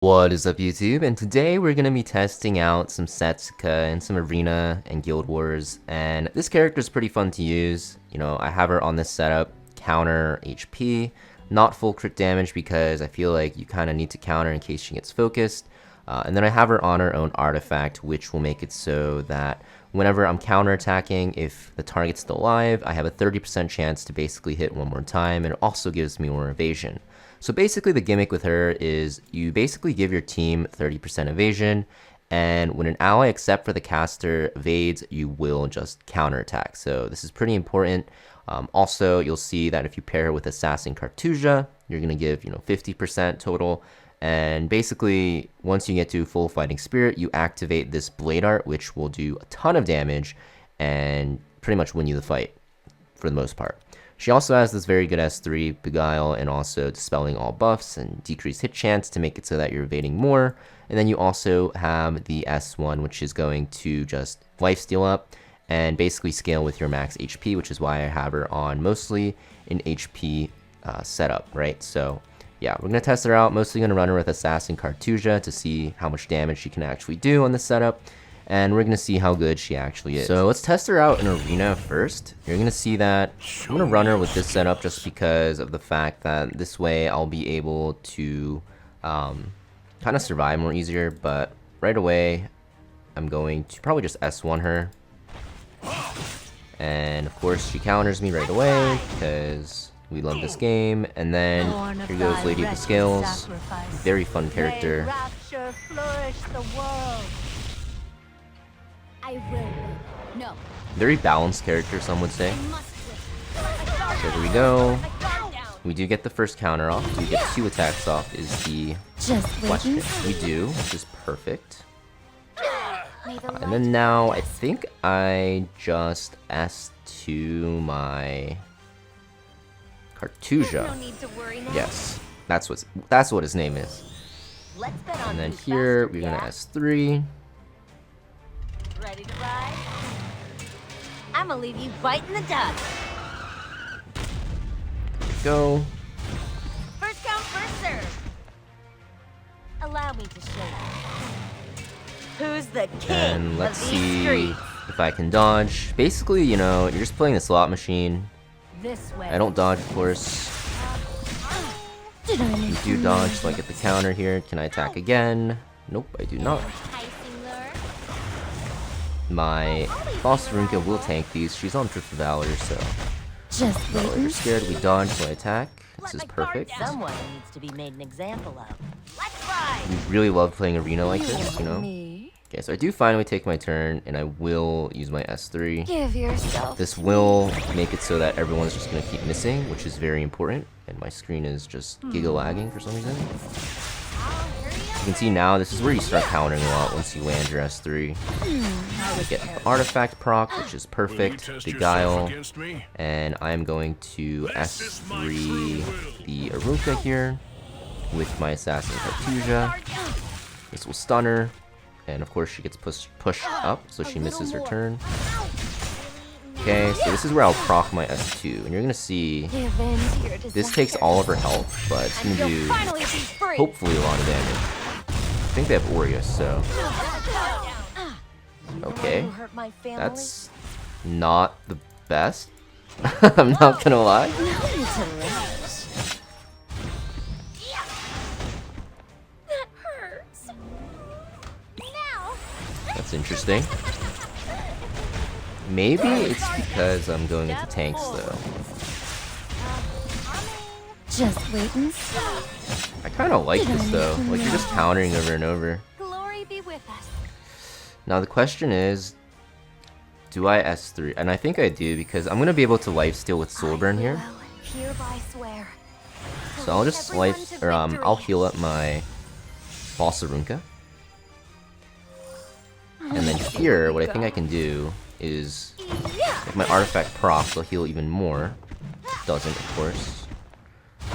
What is up, YouTube? And today we're going to be testing out some Setsuka and some Arena and Guild Wars, and this character is pretty fun to use. You know, I have her on this setup, counter HP, not full crit damage because I feel like you kind of need to counter in case she gets focused. And then I have her on her own artifact, which will make it so that whenever I'm counterattacking, if the target's still alive, I have a 30% chance to basically hit one more time, and it also gives me more evasion. So basically the gimmick with her is you basically give your team 30% evasion, and when an ally except for the caster evades, you will just counterattack. So this is pretty important. Also, you'll see that if you pair her with Assassin Cartusia, you're going to give 50% total. And basically, once you get to full fighting spirit, you activate this blade art, which will do a ton of damage and pretty much win you the fight for the most part. She also has this very good S3, Beguile, and also dispelling all buffs and decreased hit chance to make it so that you're evading more. And then you also have the S1, which is going to just lifesteal up and basically scale with your max HP, which is why I have her on mostly an HP setup, right? So yeah, we're going to test her out, mostly going to run her with Assassin Cartusia to see how much damage she can actually do on this setup, and we're going to see how good she actually is. So let's test her out in Arena first. You're going to see that I'm going to run her with this setup just because of the fact that this way I'll be able to kind of survive more easier, but right away I'm going to probably just S1 her. And of course she counters me right away because we love this game. And then here goes Lady of the Scales. Very fun character. Very balanced character, some would say. So there we go. We do get the first counter off. Do we get 2 attacks off is the question. We do, which is perfect. And then now I think I just S2 my Cartusia. Yes, that's what his name is. And then here we're gonna S3. Ready to ride? I'm gonna leave you biting the dust. There we go. First come, first serve. Allow me to show you. Who's the king And let's of these see streets? if I can dodge. Basically, you're just playing the slot machine. This way. I don't dodge, of course. You do dodge, so I get the counter here. Can I attack again? Nope, I do not. My Samool will tank these. She's on Proof of Valor, so Just not like we're scared. We dodge, so I attack. This is perfect. Someone needs to be made an example of. Let's ride. We really love playing Arena like this, Me. Okay, so I do finally take my turn, and I will use my S3. Give yourself. This will make it so that everyone's just going to keep missing, which is very important. And my screen is just giga lagging for some reason. You can see now, this is where you start countering a lot once you land your S3. You get the artifact proc, which is perfect, Beguile, and I'm going to S3 the Aruka here with my Assassin Cartusia. This will stun her, and of course she gets pushed up, so she misses her turn. Okay, so this is where I'll proc my S2, and you're gonna see this takes all of her health, but it's gonna do hopefully a lot of damage. I think they have Aureus, so okay, that's not the best. I'm not gonna lie. That's interesting. Maybe it's because I'm going into tanks though. Just wait and see. I kind of like this though. Like you're just countering over and over. Glory be with us. Now the question is, do I S3? And I think I do because I'm gonna be able to lifesteal with Soulburn here. Hereby swear. So I'll just I'll heal up my Arunka. And then here, what I think I can do is, if my artifact procs, I'll heal even more. Doesn't, of course.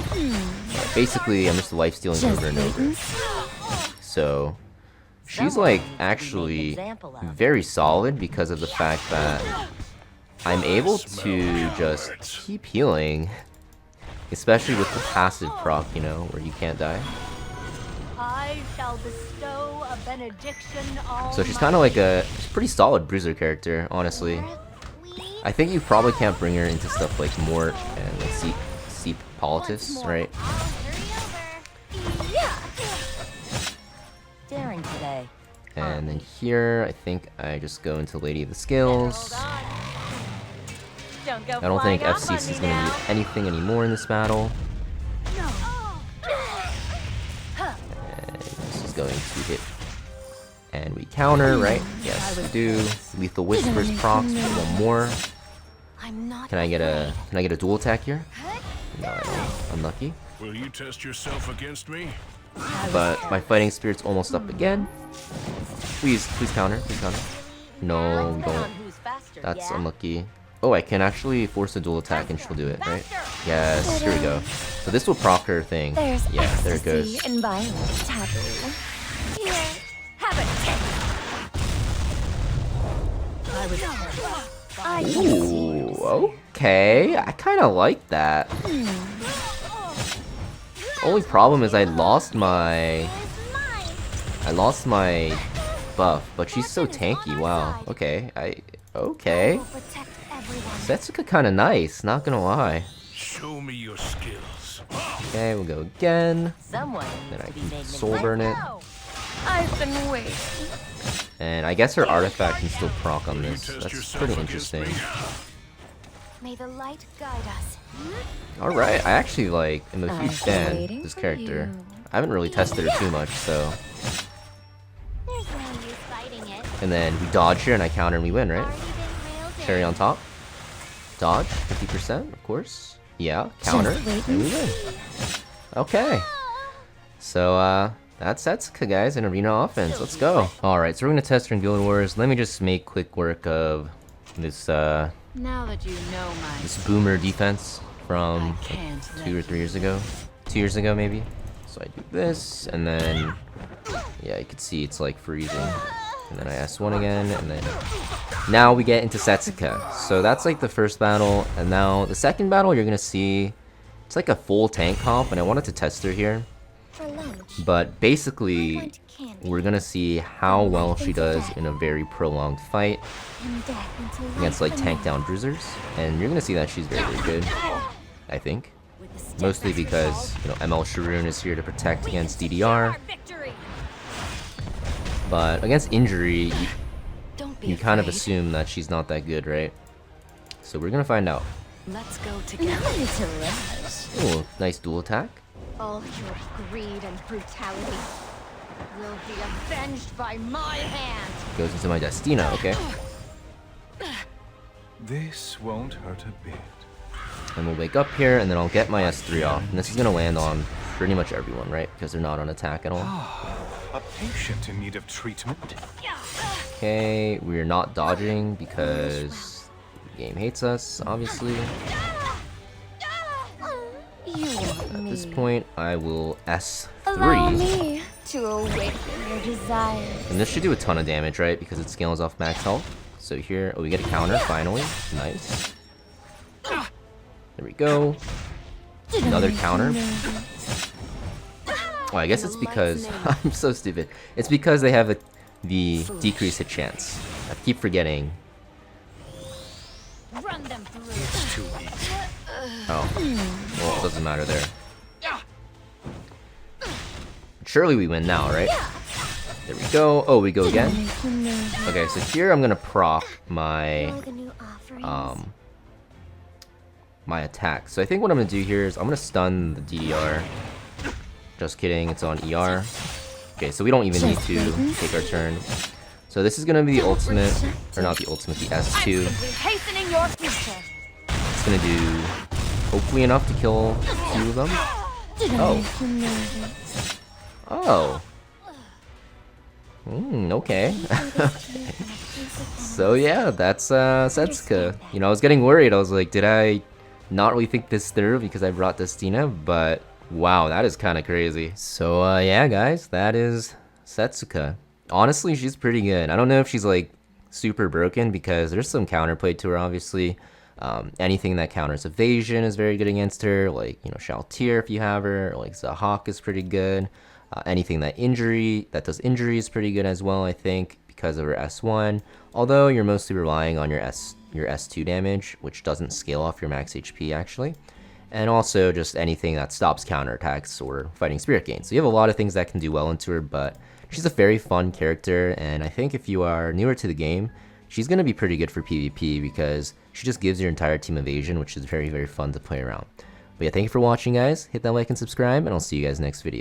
But basically, I'm just lifestealing over and over. So, she's like actually very solid because of the fact that I'm able to just keep healing, especially with the passive proc, where you can't die. I shall shall bestow a benediction all So she's kind of like a pretty solid bruiser character, honestly. I think you probably can't bring her into stuff like Mort and like Seep Politis, right? Daring today. And then here, I think I just go into Lady of the Scales. Don't go I don't think flying off FCC on is me going to now. do anything anymore in this battle. And this is going to hit. And we counter, right? Yes, we do. Lethal Whispers procs for one more. I'm not Can I get a dual attack here? No, I don't. Unlucky. Will you test yourself against me? But my fighting spirit's almost up again. Please counter. No, we don't. Who's faster, That's yeah? unlucky. Oh, I can actually force a dual attack and she'll do it, right? Yes, here we go. So this will proc her thing. There's Yeah, there it ecstasy goes. and violence taboo. Here, have a taste. I was I can see Ooh, okay. I kind of like that. Only problem is I lost my buff, but she's so tanky. Wow. Okay. Okay. will protect everyone. Setsuka kind of nice, not gonna lie. Show me your skills. Okay, we'll go again. someone Then I to be can named soul in burn it. I've been waiting. And I guess her artifact can still proc on Will you this. test That's yourself pretty against interesting. me? May the light guide us. Alright, I actually am a huge I've been fan waiting of this for character. you. I haven't really tested her too much, so. There's no use fighting it. And then we dodge here and I counter and we win, right? Already been railed in. Cherry on top. Dodge, 50%, of course. Yeah, counter, Just wait and we and win. see. Okay. So, that's Setsuka, guys, in Arena Offense. Let's go. Alright, so we're gonna test her in Guild Wars. Let me just make quick work of this, Now that you know my this boomer defense from I can't let 2 or 3 years ago. 2 years ago, maybe. So I do this, and then, yeah, you can see it's like freezing. And then I S1 again, and then now we get into Setsuka. So that's like the first battle, and now the second battle you're gonna see, it's like a full tank comp, and I wanted to test her here. For lunch. But basically, Want candy we're gonna see how well she does in a very prolonged fight and death until against life like tank down bruisers, and you're gonna see that she's very, very good, I think. with the step Mostly back because, you know, ML Sharoon is here to protect against DDR, victory. but against injury, Don't be you kind of afraid. assume that she's not that good, right? So we're gonna find out. Let's go No together. need to rush. Ooh, nice dual attack. All your greed and brutality. Will be avenged by my hand. Goes into my Destina, okay. This won't hurt a bit. And we'll wake up here, and then I'll get my S3 off. And this is gonna land on pretty much everyone, right? Because they're not on attack at all. A patient in need of treatment. Okay, we're not dodging because the game hates us, obviously. You want At me. this point, I will Allow S3. me to awaken your desires. And this should do a ton of damage, right? Because it scales off max health. So here, oh, we get a counter, finally. Nice. There we go. Another counter. Oh, I guess it's because... I'm so stupid. It's because they have the decreased hit chance. I keep forgetting. Run them through. It's too easy. Oh. Well, it doesn't matter there. Surely we win now, right? There we go. Oh, we go again? Okay, so here I'm gonna proc my All the new offerings. my attack. So I think what I'm gonna do here is I'm gonna stun the DDR. Just kidding, it's on ER. Okay, so we don't even need to take our turn. So this is gonna be the ultimate, or not the ultimate, the S2. Simply hastening your future. It's gonna do hopefully enough to kill 2 of them. Oh. Oh. Okay. So yeah, that's Setsuka. You know, I was getting worried. I was like, did I not really think this through because I brought Destina? But wow, that is kind of crazy. So yeah, guys, that is Setsuka. Honestly, she's pretty good. I don't know if she's like super broken because there's some counterplay to her, obviously. Anything that counters evasion is very good against her, like, you know, Shaltir if you have her, or like Zahak is pretty good. Anything that does injury is pretty good as well, I think, because of her S1. Although you're mostly relying on your S2 damage, which doesn't scale off your max HP actually. And also just anything that stops counterattacks or fighting spirit gain. So you have a lot of things that can do well into her, but she's a very fun character, and I think if you are newer to the game, she's going to be pretty good for PvP because she just gives your entire team evasion, which is very, very fun to play around. But yeah, thank you for watching, guys. Hit that like and subscribe, and I'll see you guys next video.